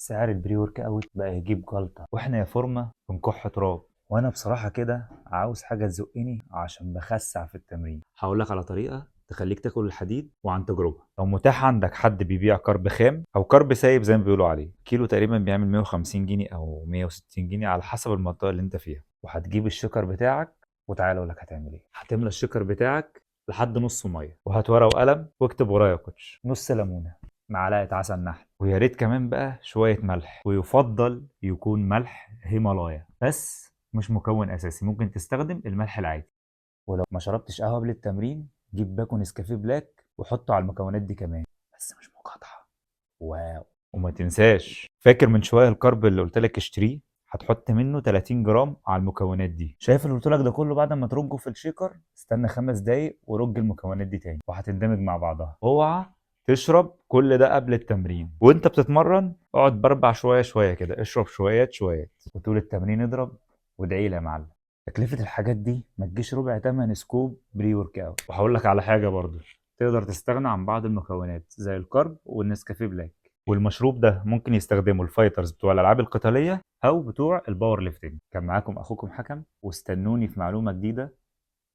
سعر البري ورك اوت بقى يجيب جلطة، واحنا يا فورمة بنكح تراب. وانا بصراحة كده عاوز حاجة تزقني عشان بخسع في التمرين. هقول لك على طريقة تخليك تاكل الحديد وعن تجربة. لو متاح عندك حد بيبيع كارب خام او كارب سايب زي ما بيقولوا عليه، كيلو تقريبا بيعمل 150 جنيه او 160 جنيه على حسب المنطقة اللي انت فيها. وهتجيب الشكر بتاعك، وتعالى اقول لك هتعمل ايه. هتملى الشكر بتاعك لحد نص ميه، وهات ورقة وقلم واكتب ورايا يا كوتش. نص ليمونة، معلقة عسل نحل، ويا ريت كمان بقى شوية ملح، ويفضل يكون ملح هيمالايا بس مش مكون أساسي، ممكن تستخدم الملح العادي. ولو ما شربتش قهوة قبل التمرين، جيب باكو نسكافيه بلاك وحطه على المكونات دي كمان، بس مش مقاطعة. واو. وما تنساش، فاكر من شوية الكارب اللي قلت لك اشتريه؟ هتحط منه 30 جرام على المكونات دي. شايف اللي قلت لك ده كله؟ بعد ما ترجه في الشيكر استنى 5 دقايق ورج المكونات دي تاني، وهتندمج مع بعضها. اوعى تشرب كل ده قبل التمرين، وانت بتتمرن اقعد بربع شويه شويه كده، اشرب شويات شويات، وطول التمرين اضرب وادعي لي يا معلم. تكلفة الحاجات دي ما تجيش ربع تمن سكوب بري ورك اوت. وهقول لك على حاجة برضو، تقدر تستغنى عن بعض المكونات زي الكارب والنسكافيه بلاك. والمشروب ده ممكن يستخدمه الفايترز بتوع الالعاب القتاليه او بتوع الباور ليفتنج. كان معاكم اخوكم حكم، واستنوني في معلومه جديده